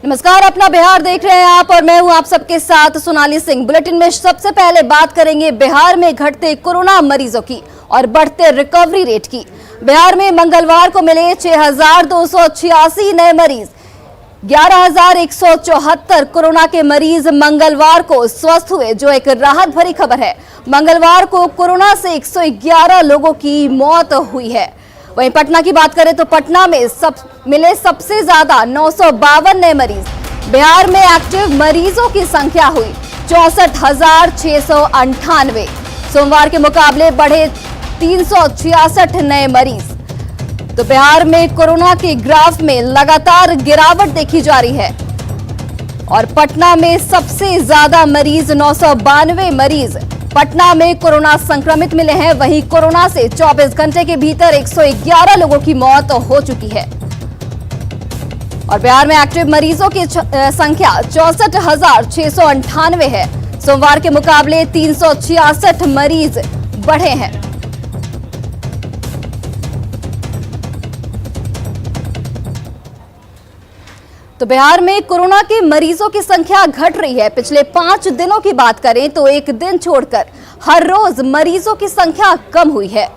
नमस्कार, अपना बिहार देख रहे हैं आप और मैं हूं आप सबके साथ सोनाली सिंह। बुलेटिन में सबसे पहले बात करेंगे बिहार में घटते कोरोना मरीजों की और बढ़ते रिकवरी रेट की। बिहार में मंगलवार को मिले 6,286 नए मरीज, 11,174 कोरोना के मरीज मंगलवार को स्वस्थ हुए, जो एक राहत भरी खबर है। मंगलवार को कोरोना से 111 लोगों की मौत हुई है। वहीं पटना की बात करें तो पटना में मिले सबसे ज्यादा 952 नए मरीज। बिहार में एक्टिव मरीजों की संख्या हुई 64,698। सोमवार के मुकाबले बढ़े 366 नए मरीज। तो बिहार में कोरोना के ग्राफ में लगातार गिरावट देखी जा रही है और पटना में सबसे ज्यादा मरीज 992 मरीज पटना में कोरोना संक्रमित मिले हैं। वहीं कोरोना से 24 घंटे के भीतर 111 लोगों की मौत हो चुकी है और बिहार में एक्टिव मरीजों की संख्या 64,698 है। सोमवार के मुकाबले 366 मरीज बढ़े हैं। तो बिहार में कोरोना के मरीजों की संख्या घट रही है। पिछले 5 दिनों की बात करें तो एक दिन छोड़कर हर रोज मरीजों की संख्या कम हुई है।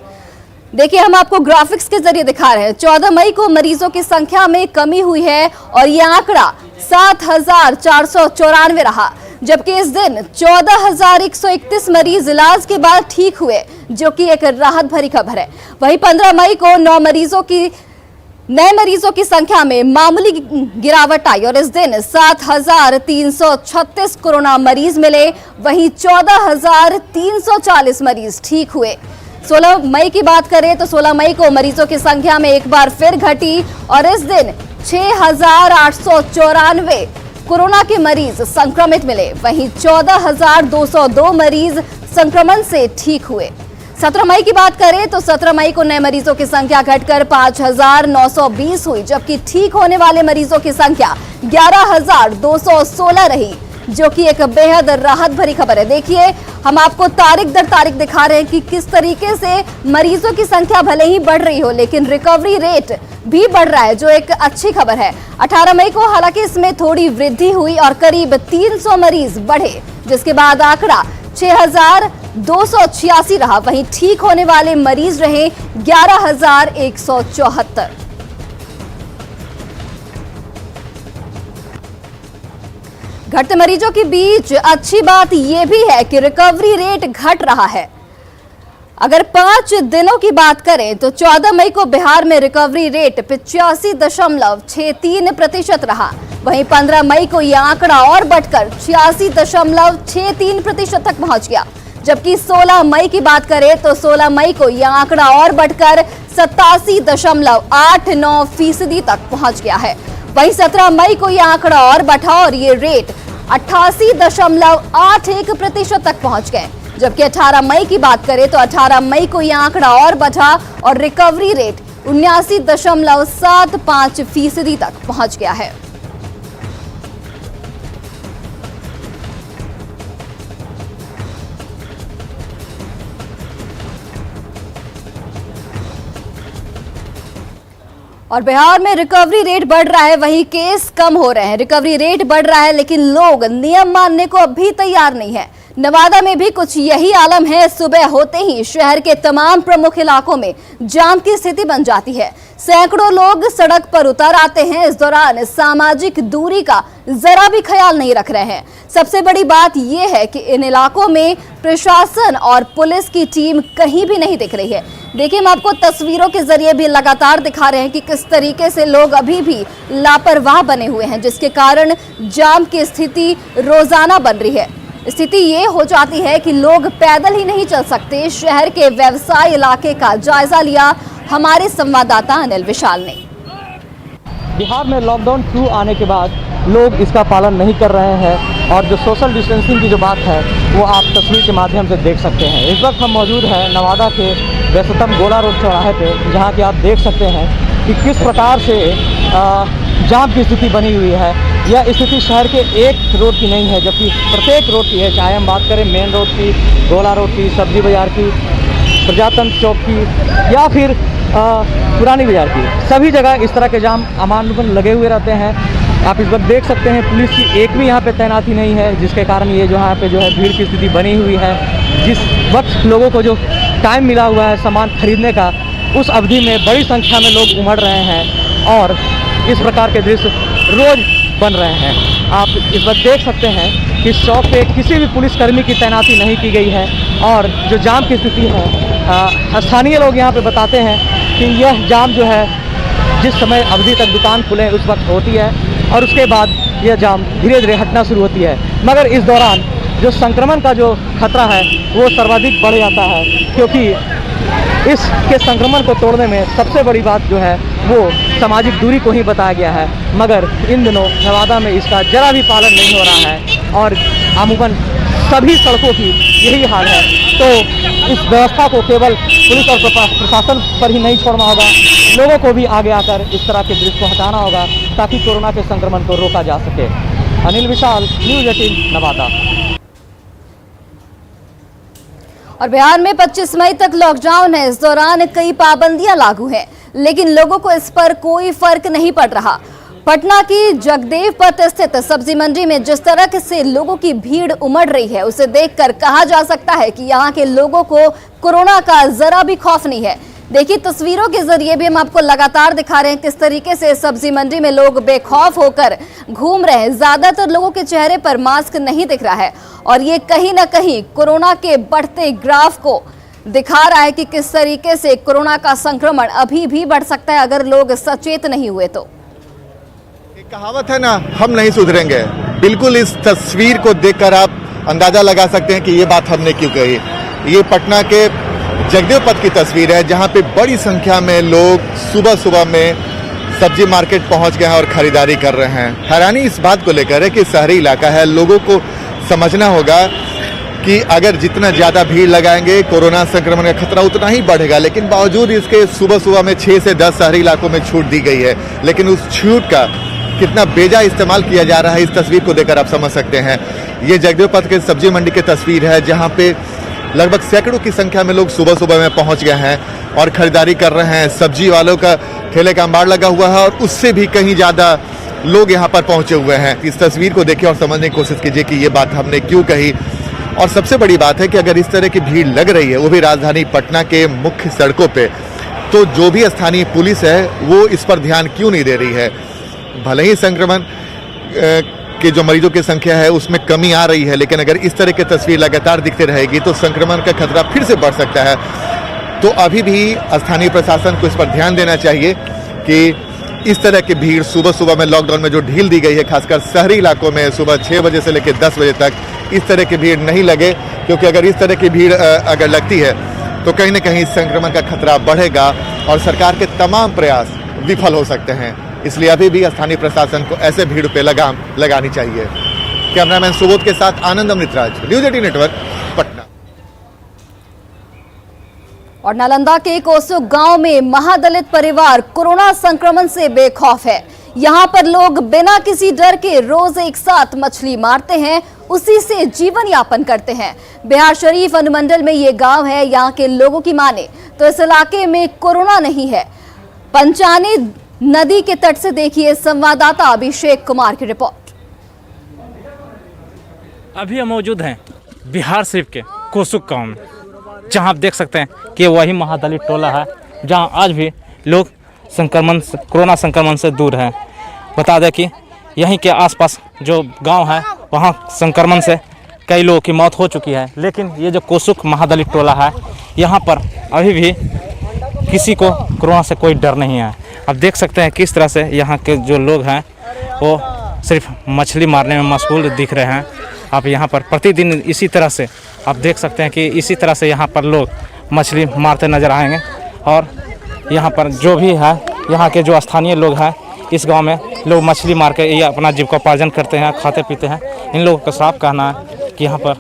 देखिए, हम आपको ग्राफिक्स के जरिए दिखा रहे हैं। 14 मई को मरीजों की संख्या में कमी हुई है और यह आंकड़ा 7,494 रहा, जबकि इस दिन 14,131 मरीज इलाज के बाद ठीक हुए, जो कि एक राहत भरी खबर है। वहीं 15 मई को नए मरीजों की संख्या में मामूली गिरावट आई और इस दिन 7,336 कोरोना मरीज मिले। वहीं 14,340 मरीज ठीक हुए। 16 मई की बात करें तो 16 मई को मरीजों की संख्या में एक बार फिर घटी और इस दिन 6,894 कोरोना के मरीज संक्रमित मिले। वहीं 14,202 मरीज संक्रमण से ठीक हुए। 17 मई की बात करें तो 17 मई को नए मरीजों की संख्या घटकर 5,920 हुई, जबकि ठीक होने वाले मरीजों की संख्या 11,216 रही, जो कि एक बेहद राहत भरी खबर है। देखिए, हम आपको तारीख दर तारीख दिखा रहे हैं कि किस तरीके से मरीजों की संख्या भले ही बढ़ रही हो, लेकिन रिकवरी रेट भी बढ़ रहा है, जो एक अच्छी खबर है। 18 मई को हालांकि इसमें थोड़ी वृद्धि हुई और करीब 300 मरीज बढ़े, जिसके बाद आंकड़ा 6,286 रहा। वहीं ठीक होने वाले मरीज रहे 11,174। घटते मरीजों के बीच अच्छी बात यह भी है कि रिकवरी रेट घट रहा है। अगर 5 दिनों की बात करें तो 14 मई को बिहार में रिकवरी रेट 85.63% रहा। वहीं 15 मई को यह आंकड़ा और बढ़कर 86.63% तक पहुंच गया, जबकि 16 मई की बात करें तो 16 मई को यह आंकड़ा और बढ़कर 87.89% तक पहुंच गया है। वहीं 17 मई को यह आंकड़ा और बढ़ा और ये रेट 88.81% तक पहुंच गए, जबकि 18 मई की बात करें तो 18 मई को यह आंकड़ा और बढ़ा और रिकवरी रेट 79.75% तक पहुंच गया है। और बिहार में रिकवरी रेट बढ़ रहा है, वहीं केस कम हो रहे हैं। रिकवरी रेट बढ़ रहा है, लेकिन लोग नियम मानने को अभी तैयार नहीं है। नवादा में भी कुछ यही आलम है। सुबह होते ही शहर के तमाम प्रमुख इलाकों में जाम की स्थिति बन जाती है। सैकड़ों लोग सड़क पर उतर आते हैं। इस दौरान सामाजिक दूरी का जरा भी ख्याल नहीं रख रहे हैं। सबसे बड़ी बात यह है कि इन इलाकों में प्रशासन और पुलिस की टीम कहीं भी नहीं दिख रही है। देखिए, हम आपको तस्वीरों के जरिए भी लगातार दिखा रहे हैं कि किस तरीके से लोग अभी भी लापरवाह बने हुए हैं, जिसके कारण जाम की स्थिति रोजाना बन रही है। स्थिति ये हो जाती है कि लोग पैदल ही नहीं चल सकते। शहर के व्यवसाय इलाके का जायजा लिया हमारे संवाददाता अनिल विशाल ने। बिहार में लॉकडाउन 2 आने के बाद लोग इसका पालन नहीं कर रहे हैं और जो सोशल डिस्टेंसिंग की जो बात है वो आप तस्वीर के माध्यम से देख सकते हैं। इस वक्त हम मौजूद हैं नवादा के व्यस्ततम गोला रोड चौराहे पे, जहाँ कि आप देख सकते हैं कि किस प्रकार से जाम की स्थिति बनी हुई है। यह स्थिति शहर के एक रोड की नहीं है, जबकि प्रत्येक रोड की है। चाहे हम बात करें मेन रोड की, गोला रोड की, सब्जी बाजार की, प्रजातंत्र चौक की या फिर पुरानी बाजार की, सभी जगह इस तरह के जाम अमानून लगे हुए रहते हैं। आप इस वक्त देख सकते हैं पुलिस की एक भी यहाँ पे तैनाती नहीं है, जिसके कारण ये जो यहाँ पे जो है भीड़ की स्थिति बनी हुई है। जिस वक्त लोगों को जो टाइम मिला हुआ है सामान खरीदने का, उस अवधि में बड़ी संख्या में लोग उमड़ रहे हैं और इस प्रकार के दृश्य रोज़ बन रहे हैं। आप इस वक्त देख सकते हैं कि शॉप पे किसी भी पुलिसकर्मी की तैनाती नहीं की गई है और जो जाम की स्थिति है, स्थानीय लोग यहाँ पे बताते हैं कि यह जाम जो है जिस समय अवधि तक दुकान खुले उस वक्त होती है और उसके बाद यह जाम धीरे धीरे हटना शुरू होती है। मगर इस दौरान जो संक्रमण का जो खतरा है वो सर्वाधिक बढ़ जाता है, क्योंकि इसके संक्रमण को तोड़ने में सबसे बड़ी बात जो है वो सामाजिक दूरी को ही बताया गया है। मगर इन दिनों नवादा में इसका जरा भी पालन नहीं हो रहा है और अमूमन सभी सड़कों की यही हाल है। तो इस व्यवस्था को केवल पुलिस और प्रशासन पर ही नहीं छोड़ना होगा, लोगों को भी आगे आकर इस तरह के दृश्य को हटाना होगा ताकि कोरोना के संक्रमण को रोका जा सके। अनिल विशाल, न्यूज़ 18 नवादा। और बिहार में 25 मई तक लॉकडाउन है। इस दौरान कई पाबंदियां लागू हैं, लेकिन लोगों को इस पर कोई फर्क नहीं पड़ रहा। पटना की जगदेव पथ स्थित सब्जी मंडी में जिस तरह से लोगों की भीड़ उमड़ रही है, उसे देखकर कहा जा सकता है कि यहाँ के लोगों को कोरोना का जरा भी खौफ नहीं है। देखिए, तस्वीरों के जरिए भी हम आपको लगातार दिखा रहे हैं किस तरीके से सब्जी मंडी में लोग बेखौफ होकर घूम रहे हैं। ज्यादातर लोगों के चेहरे पर मास्क नहीं दिख रहा है और ये कहीं ना कहीं कोरोना के बढ़ते ग्राफ को दिखा रहा है कि किस तरीके से कोरोना का संक्रमण अभी भी बढ़ सकता है अगर लोग सचेत नहीं हुए तो। एक कहावत है ना, हम नहीं सुधरेंगे। बिल्कुल इस तस्वीर को देखकर आप अंदाजा लगा सकते हैं कि ये बात हमने क्यों कही। ये पटना के जगदेव पथ की तस्वीर है, जहां पे बड़ी संख्या में लोग सुबह सुबह में सब्जी मार्केट पहुंच गए हैं और खरीदारी कर रहे हैं। हैरानी इस बात को लेकर है कि शहरी इलाका है, लोगों को समझना होगा कि अगर जितना ज़्यादा भीड़ लगाएंगे कोरोना संक्रमण का खतरा उतना ही बढ़ेगा। लेकिन बावजूद इसके सुबह सुबह में 6 से 10 शहरी इलाकों में छूट दी गई है, लेकिन उस छूट का कितना बेजा इस्तेमाल किया जा रहा है इस तस्वीर को देखकर आप समझ सकते हैं। ये जगदेव पथ के सब्जी मंडी की तस्वीर है, जहाँ पे लगभग सैकड़ों की संख्या में लोग सुबह सुबह में पहुंच गए हैं और खरीदारी कर रहे हैं। सब्जी वालों का ठेले का अंबार लगा हुआ है और उससे भी कहीं ज़्यादा लोग यहाँ पर पहुंचे हुए हैं। इस तस्वीर को देखिए और समझने की कोशिश कीजिए कि ये बात हमने क्यों कही। और सबसे बड़ी बात है कि अगर इस तरह की भीड़ लग रही है, वो भी राजधानी पटना के मुख्य सड़कों पे, तो जो भी स्थानीय पुलिस है वो इस पर ध्यान क्यों नहीं दे रही है। भले ही संक्रमण के जो मरीजों की संख्या है उसमें कमी आ रही है, लेकिन अगर इस तरह की तस्वीर लगातार दिखती रहेगी तो संक्रमण का खतरा फिर से बढ़ सकता है। तो अभी भी स्थानीय प्रशासन को इस पर ध्यान देना चाहिए कि इस तरह की भीड़ सुबह सुबह में लॉकडाउन में जो ढील दी गई है, खासकर शहरी इलाकों में सुबह 6 बजे से लेकर 10 बजे तक इस तरह की भीड़ नहीं लगे, क्योंकि अगर इस तरह की भीड़ अगर लगती है तो कहीं ना कहीं संक्रमण का खतरा बढ़ेगा और सरकार के तमाम प्रयास विफल हो सकते हैं। इसलिए अभी भी स्थानीय प्रशासन को ऐसे भीड़ पे लगाम लगानी चाहिए। कैमरामैन सुबोध के साथ आनंद अमृतराज, न्यूज़ 18 नेटवर्क, पटना। और नालंदा के कोसुक गांव में महादलित परिवार कोरोना संक्रमण से बेखौफ है। यहां पर लोग बिना किसी डर के रोज एक साथ मछली मारते हैं, उसी से जीवन यापन करते हैं। बिहार शरीफ अनुमंडल में ये गांव है। यहां के लोगों की माने तो इस इलाके में कोरोना नहीं है। पंचानी नदी के तट से देखिए संवाददाता अभिषेक कुमार की रिपोर्ट। अभी हम मौजूद हैं बिहार शरीफ के कोसुक गांव में, जहां आप देख सकते हैं कि वही महादलित टोला है जहां आज भी लोग कोरोना संक्रमण से दूर हैं। बता दें कि यहीं के आसपास जो गांव है वहां संक्रमण से कई लोगों की मौत हो चुकी है, लेकिन ये जो कोसुक महादलित टोला है यहाँ पर अभी भी किसी को कोरोना से कोई डर नहीं है। आप देख सकते हैं किस तरह से यहाँ के जो लोग हैं वो सिर्फ मछली मारने में मशगूल दिख रहे हैं। आप यहाँ पर प्रतिदिन इसी तरह से आप देख सकते हैं कि इसी तरह से यहाँ पर लोग मछली मारते नज़र आएंगे। और यहाँ पर जो भी है यहाँ के जो स्थानीय लोग हैं इस गांव में लोग मछली मार के ये अपना जीविकोपार्जन करते हैं, खाते पीते हैं। इन लोगों का साफ कहना है कि यहाँ पर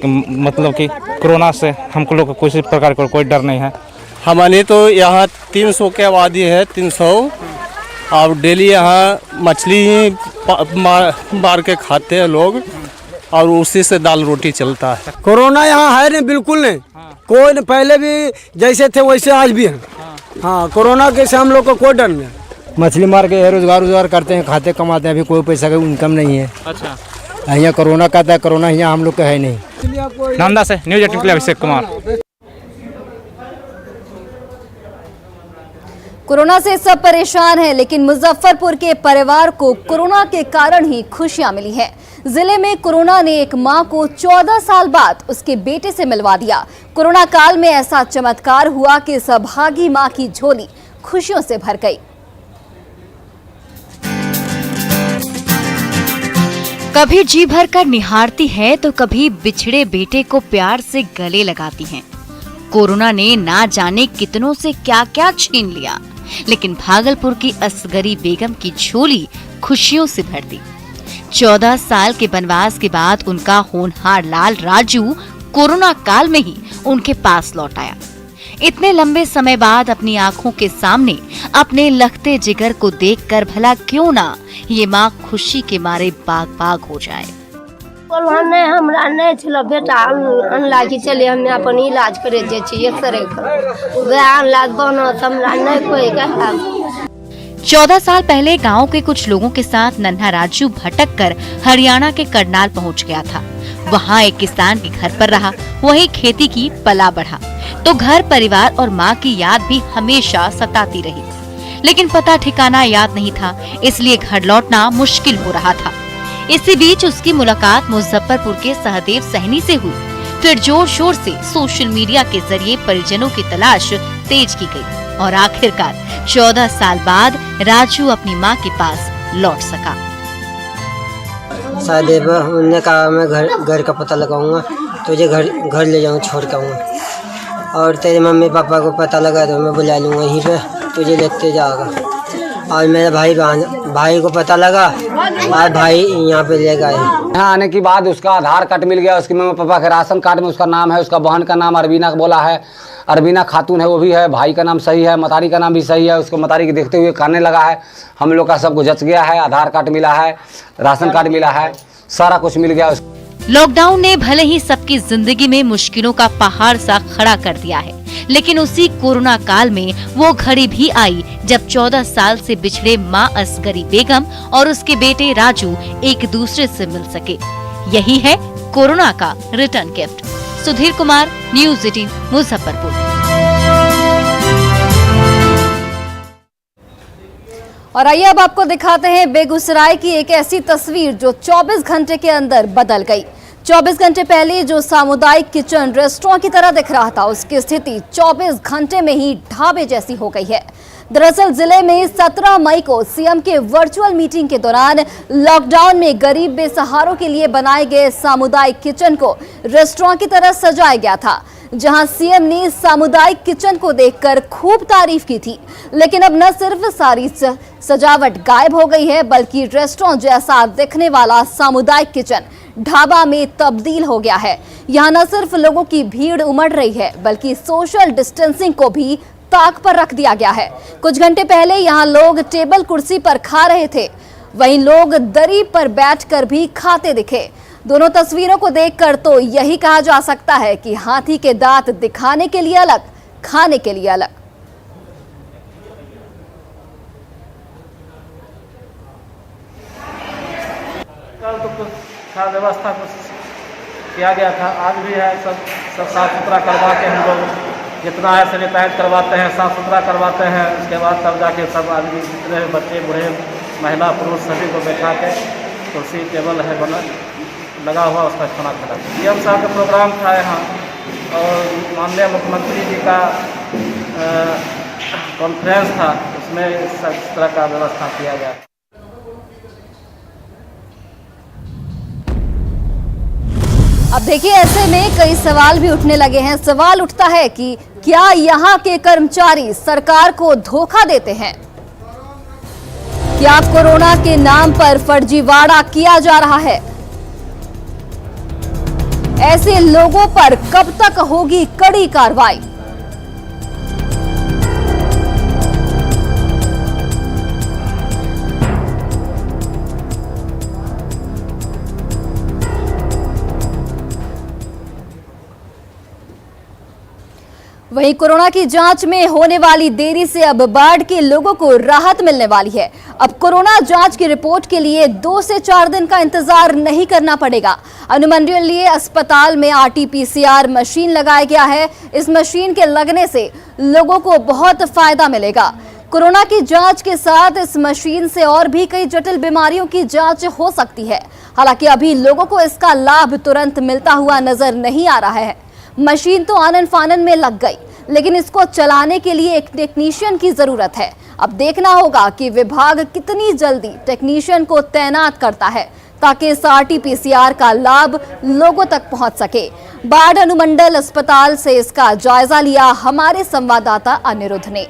मतलब कि कोरोना से हम लोग को किसी प्रकार का कोई डर नहीं है। हमारे तो यहाँ 300 के आबादी है, 300, और डेली यहाँ मछली मार के खाते हैं लोग और उसी से दाल रोटी चलता है। कोरोना यहाँ है नहीं, बिल्कुल नहीं। कोई नहीं, पहले भी जैसे थे वैसे आज भी है। हाँ, कोरोना के से हम लोग को कोई डर नहीं। मछली मार के रोजगार करते हैं, खाते कमाते हैं, अभी कोई पैसा का इनकम नहीं है। अच्छा, यहाँ कोरोना का था, कोरोना यहाँ हम लोग का है नहीं। नांदा से न्यूज 18 के लिए अभिषेक कुमार। कोरोना से सब परेशान हैं, लेकिन मुजफ्फरपुर के परिवार को कोरोना के कारण ही खुशियां मिली हैं। जिले में कोरोना ने एक मां को 14 साल बाद उसके बेटे से मिलवा दिया। कोरोना काल में ऐसा चमत्कार हुआ कि सौभागी मां की झोली खुशियों से भर गई। कभी जी भर कर निहारती है तो कभी बिछड़े बेटे को प्यार से गले लगाती हैं। कोरोना ने ना जाने कितनों से क्या क्या छीन लिया, लेकिन भागलपुर की असगरी बेगम की झोली खुशियों से भर दी। 14 साल के वनवास के बाद उनका होनहार लाल राजू कोरोना काल में ही उनके पास लौट आया। इतने लंबे समय बाद अपनी आंखों के सामने अपने लखते जिगर को देखकर भला क्यों ना ये माँ खुशी के मारे बाग बाग हो जाए। हमरा नहीं छल बेटा अनला कि चले हमें अपन इलाज करे जे छी एक्सरे वह अनला बनत हमरा नहीं कोई कहता। 14 साल पहले गांव के कुछ लोगों के साथ नन्हा राजू भटक कर हरियाणा के करनाल पहुंच गया था। वहां एक किसान के घर पर रहा, वहीं खेती की पला बढ़ा तो घर परिवार और माँ की याद भी हमेशा सताती रही। लेकिन पता ठिकाना याद नहीं था, इसलिए घर लौटना मुश्किल हो रहा था। इसी बीच उसकी मुलाकात मुजफ्फरपुर के सहदेव सहनी से हुई। फिर जोर शोर से सोशल मीडिया के जरिए परिजनों की तलाश तेज की गई और आखिरकार 14 साल बाद राजू अपनी मां के पास लौट सका। सहदेव उन्होंने कहा मैं घर का पता लगाऊंगा, तुझे घर ले जाऊँ छोड़ के आऊँगा, और तेरे मम्मी पापा को पता लगा तो मैं बुला लूँगा यहीं पे, तुझे लेते जाएगा। और मेरे भाई को पता लगा और भाई यहाँ पे ले गए। यहाँ आने के बाद उसका आधार कार्ड मिल गया, उसके मम्मी पापा के राशन कार्ड में उसका नाम है, उसका बहन का नाम अरबीना बोला है, अरबीना खातून है वो भी है, भाई का नाम सही है, मतारी का नाम भी सही है। उसको मतारी के देखते हुए करने लगा है। हम लोग का सब कुछ जच गया है, आधार कार्ड मिला है, राशन कार्ड मिला है, सारा कुछ मिल गया। लॉकडाउन ने भले ही सबकी जिंदगी में मुश्किलों का पहाड़ सा खड़ा कर दिया है, लेकिन उसी कोरोना काल में वो घड़ी भी आई जब 14 साल से बिछड़े माँ असगरी बेगम और उसके बेटे राजू एक दूसरे से मिल सके। यही है कोरोना का return gift. Sudhir Kumar, news 18 Muzaffarpur. और आइए अब आपको दिखाते हैं बेगूसराय की एक ऐसी तस्वीर जो 24 घंटे के अंदर बदल गई। 24 घंटे पहले जो सामुदायिक किचन रेस्टोरेंट की तरह दिख रहा था, उसकी स्थिति 24 घंटे में ही ढाबे जैसी हो गई है। दरअसल जिले में 17 मई को सीएम के वर्चुअल मीटिंग के दौरान लॉकडाउन में गरीब बेसहारों के लिए बनाए गए सामुदायिक किचन को रेस्टोरेंट की तरह सजाया गया था, जहां सीएम ने सामुदायिक किचन को देखकर खूब तारीफ की थी। लेकिन अब न सिर्फ सारी सजावट गायब हो गई है, बल्कि रेस्टोरेंट जैसा दिखने वाला सामुदायिक किचन ढाबा में तब्दील हो गया है। यहां न सिर्फ लोगों की भीड़ उमड़ रही है, बल्कि सोशल डिस्टेंसिंग को भी ताक पर रख दिया गया है। कुछ घंटे पहले यहां लोग टेबल कुर्सी पर खा रहे थे, वहीं लोग दरी पर बैठकर भी खाते दिखे। दोनों तस्वीरों को देखकर तो यही कहा जा सकता है कि हाथी के दांत दिखाने के लिए अलग, खाने के लिए अलग। कल तो कुछ था व्यवस्था कुछ किया गया था, आज भी है। सब साफ सुथरा करवा के हम लोग जितना है सैनिटाइज करवाते हैं, साफ सुथरा करवाते हैं। उसके बाद तब जाके सब आदमी जितने बच्चे बूढ़े महिला पुरुष सभी को बैठा के कुर्सी टेबल है बना लगा हुआ, उसका खाना खिला। सीएम साहब का प्रोग्राम था यहाँ और माननीय मुख्यमंत्री जी का कॉन्फ्रेंस था, उसमें इस तरह का व्यवस्था किया गया। अब देखिए, ऐसे में कई सवाल भी उठने लगे हैं। सवाल उठता है कि क्या यहाँ के कर्मचारी सरकार को धोखा देते हैं? क्या कोरोना के नाम पर फर्जीवाड़ा किया जा रहा है? ऐसे लोगों पर कब तक होगी कड़ी कार्रवाई? वही वहीं कोरोना की जांच में होने वाली देरी से अब बाढ़ के लोगों को राहत मिलने वाली है। अब कोरोना जांच की रिपोर्ट के लिए 2 से 4 दिन का इंतजार नहीं करना पड़ेगा। अनुमंडलीय अस्पताल में RT-PCR मशीन लगाया गया है। इस मशीन के लगने से लोगों को बहुत फायदा मिलेगा। कोरोना की जांच के साथ इस मशीन से और भी कई जटिल बीमारियों की जांच हो सकती है। हालांकि अभी लोगों को इसका लाभ तुरंत मिलता हुआ नजर नहीं आ रहा है। मशीन तो आनन फानन में लग गई, लेकिन इसको चलाने के लिए एक टेक्नीशियन की जरूरत है। अब देखना होगा कि विभाग कितनी जल्दी टेक्नीशियन को तैनात करता है ताकि इस RT-PCR का लाभ लोगों तक पहुंच सके। बाढ़ अनुमंडल अस्पताल से इसका जायजा लिया हमारे संवाददाता अनिरुद्ध ने।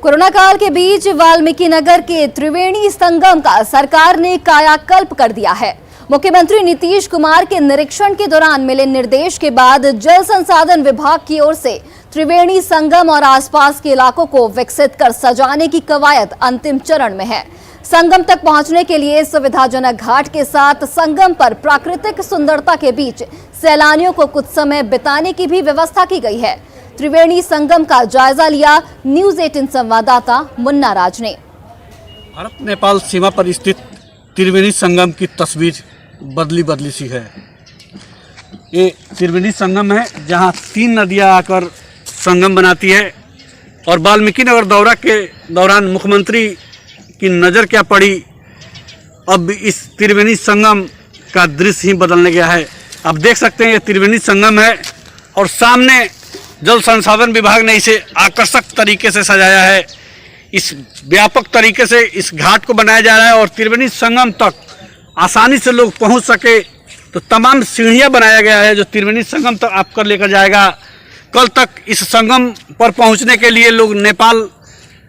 कोरोना काल के बीच वाल्मीकि नगर के त्रिवेणी संगम का सरकार ने कायाकल्प कर दिया है। मुख्यमंत्री नीतीश कुमार के निरीक्षण के दौरान मिले निर्देश के बाद जल संसाधन विभाग की ओर से त्रिवेणी संगम और आसपास के इलाकों को विकसित कर सजाने की कवायद अंतिम चरण में है। संगम तक पहुंचने के लिए सुविधाजनक घाट के साथ संगम पर प्राकृतिक सुंदरता के बीच सैलानियों को कुछ समय बिताने की भी व्यवस्था की गई है। त्रिवेणी संगम का जायजा लिया न्यूज़ 18 संवाददाता मुन्ना राज ने। भारत नेपाल सीमा पर स्थित त्रिवेणी संगम की तस्वीर बदली सी है। ये त्रिवेणी संगम है जहां 3 नदियां आकर संगम बनाती है और वाल्मीकि नगर दौरा के दौरान मुख्यमंत्री की नज़र क्या पड़ी, अब इस त्रिवेणी संगम का दृश्य ही बदलने गया है। आप देख सकते हैं ये त्रिवेणी संगम है और सामने जल संसाधन विभाग ने इसे आकर्षक तरीके से सजाया है। इस व्यापक तरीके से इस घाट को बनाया जा रहा है और त्रिवेणी संगम तक आसानी से लोग पहुंच सके तो तमाम सीढ़ियां बनाया गया है जो त्रिवेणी संगम तक आपको लेकर जाएगा। कल तक इस संगम पर पहुंचने के लिए लोग नेपाल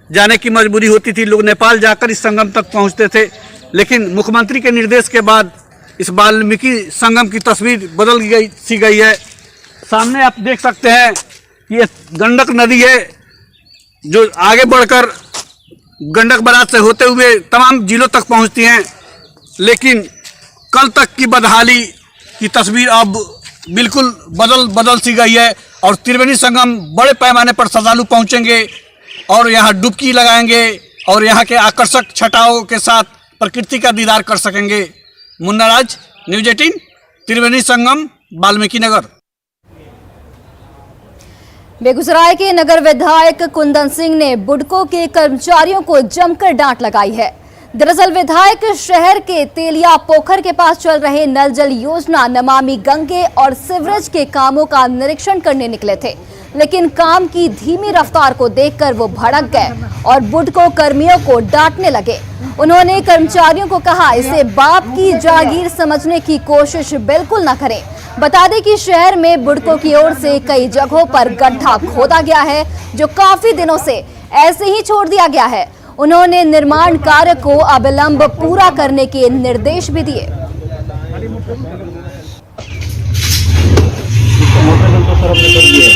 जाने की मजबूरी होती थी, लोग नेपाल जाकर इस संगम तक पहुंचते थे, लेकिन मुख्यमंत्री के निर्देश के बाद इस वाल्मीकि संगम की तस्वीर बदल गई है। सामने आप देख सकते हैं ये गंडक नदी है जो आगे बढ़कर गंडक बराज से होते हुए तमाम जिलों तक पहुंचती हैं, लेकिन कल तक की बदहाली की तस्वीर अब बिल्कुल बदल सी गई है और त्रिवेणी संगम बड़े पैमाने पर श्रद्धालु पहुंचेंगे और यहाँ डुबकी लगाएंगे और यहाँ के आकर्षक छटाओं के साथ प्रकृति का दीदार कर सकेंगे। मुन्ना राज, न्यूज़ 18, त्रिवेणी संगम, वाल्मीकि नगर। बेगूसराय के नगर विधायक कुंदन सिंह ने बुडको के कर्मचारियों को जमकर डांट लगाई है। दरअसल विधायक शहर के तेलिया पोखर के पास चल रहे नल जल योजना, नमामि गंगे और सीवरेज के कामों का निरीक्षण करने निकले थे, लेकिन काम की धीमी रफ्तार को देखकर वो भड़क गए और बुडको कर्मियों को डांटने लगे। उन्होंने कर्मचारियों को कहा, इसे बाप की जागीर समझने की कोशिश बिल्कुल न करें। बता दें कि शहर में बुडको की ओर से कई जगहों पर गड्ढा खोदा गया है जो काफी दिनों से ऐसे ही छोड़ दिया गया है। उन्होंने निर्माण कार्य को अविलंब पूरा करने के निर्देश भी दिए। ये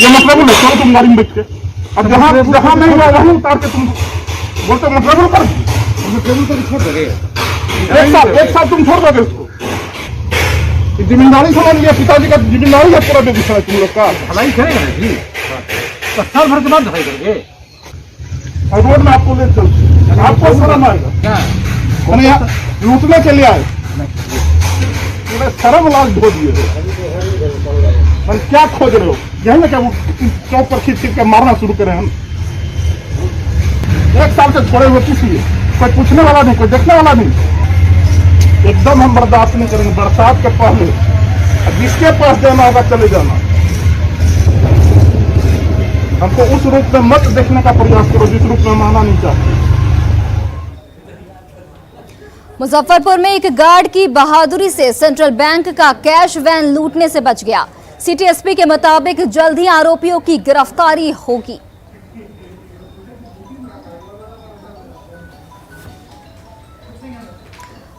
मतलब नहीं, चलो तुम गाड़ी में बैठ के अब जहाँ नहीं हुआ वहीं उतार के तुम बोलते मतलब कर एक साल तुम छोड़ दोगे उसको। जिम्मेदारी समझ लिया, पिताजी का जिम्मेदारी है पूरा बेगूसराय तुम लोग का। ढलाई करेगा ना जी, साल भर के बाद ढलाई करेंगे और रोड में आपको ले चलते, आपको शर्म आएगा मैंने यहाँ लूटने के लिए आए, शर्म लाल धो दिए। क्या खोज रहे हो? यही ना क्या चौक पर खींच के मारना शुरू करें हम? 1 साल से छोड़े हुए किसी कोई पूछने वाला नहीं, कोई देखने वाला नहीं। एकदम हम बर्दाश्त नहीं करेंगे। बरसात के पहले जिसके पास जाना होगा चले जाना। हमको उस रूप में मत देखने का प्रयास करो जिस रूप में हम आना नहीं चाहते। मुजफ्फरपुर में एक गार्ड की बहादुरी से सेंट्रल बैंक का कैश वैन लूटने से बच गया। सिटी एसपी के मुताबिक जल्द ही आरोपियों की गिरफ्तारी होगी।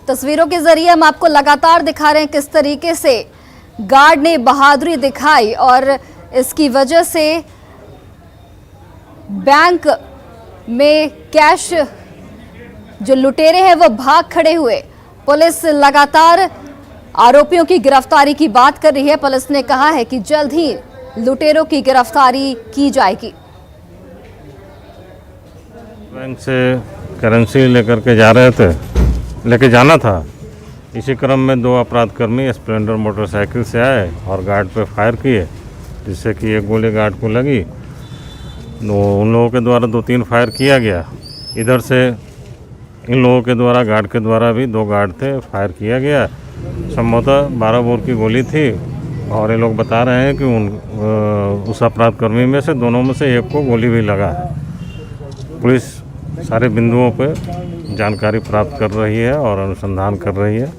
तस्वीरों के जरिए हम आपको लगातार दिखा रहे हैं किस तरीके से गार्ड ने बहादुरी दिखाई और इसकी वजह से बैंक में कैश जो लुटेरे हैं वो भाग खड़े हुए। पुलिस लगातार आरोपियों की गिरफ्तारी की बात कर रही है। पुलिस ने कहा है कि जल्द ही लुटेरों की गिरफ्तारी की जाएगी। बैंक से करेंसी लेकर के लेके जाना था। इसी क्रम में दो अपराधकर्मी स्प्लेंडर मोटरसाइकिल से आए और गार्ड पे फायर किए, जिससे कि एक गोली गार्ड को लगी। उन लोगों के द्वारा 2-3 फायर किया गया। इधर से इन लोगों के द्वारा, गार्ड के द्वारा भी 2 गार्ड थे, फायर किया गया। संभवतः 12 बोर की गोली थी और ये लोग बता रहे हैं कि उस अपराधकर्मी में से दोनों में से एक को गोली भी लगा है। पुलिस सारे बिंदुओं पर जानकारी प्राप्त कर रही है और अनुसंधान कर रही है।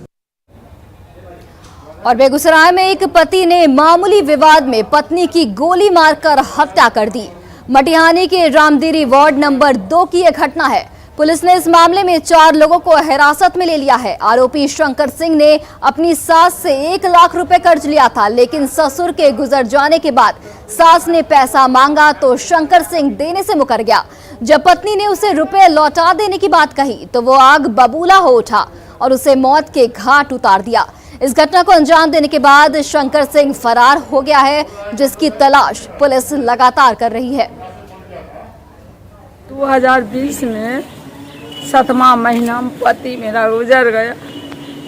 और बेगूसराय में एक पति ने मामूली विवाद में पत्नी की गोली मारकर हत्या कर दी। मटिहानी के रामदेरी वार्ड नंबर 2 की यह घटना है। पुलिस ने इस मामले में 4 लोगों को हिरासत में ले लिया है। आरोपी शंकर सिंह ने अपनी सास से 1 लाख रुपए कर्ज लिया था, लेकिन ससुर के गुजर जाने के बाद सास ने पैसा मांगा तो शंकर सिंह देने से मुकर गया। जब पत्नी ने उसे रुपए लौटा देने की बात कही तो वो आग बबूला हो उठा और उसे मौत के घाट उतार दिया। इस घटना को अंजाम देने के बाद शंकर सिंह फरार हो गया है, जिसकी तलाश पुलिस लगातार कर रही है। 2020 में 7वां महीना में पति मेरा गुजर गया।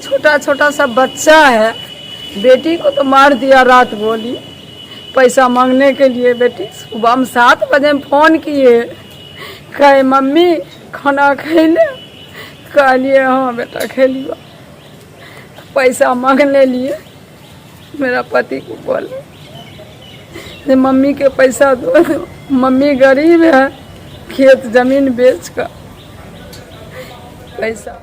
छोटा छोटा सा बच्चा है। बेटी को तो मार दिया रात गोली पैसा मांगने के लिए। बेटी सुबह में 7 बजे फोन किए, कहे मम्मी खाना खैले। कहलिए हाँ बेटा खेलिए। पैसा मांगने लिए मेरा पति को बोले मम्मी के पैसा दो। मम्मी गरीब है, खेत जमीन बेच कर पैसा।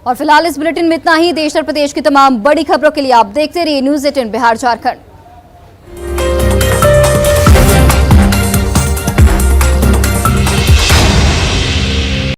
और फिलहाल इस बुलेटिन में इतना ही। देश और प्रदेश की तमाम बड़ी खबरों के लिए आप देखते रहिए न्यूज़ 18 बिहार झारखंड।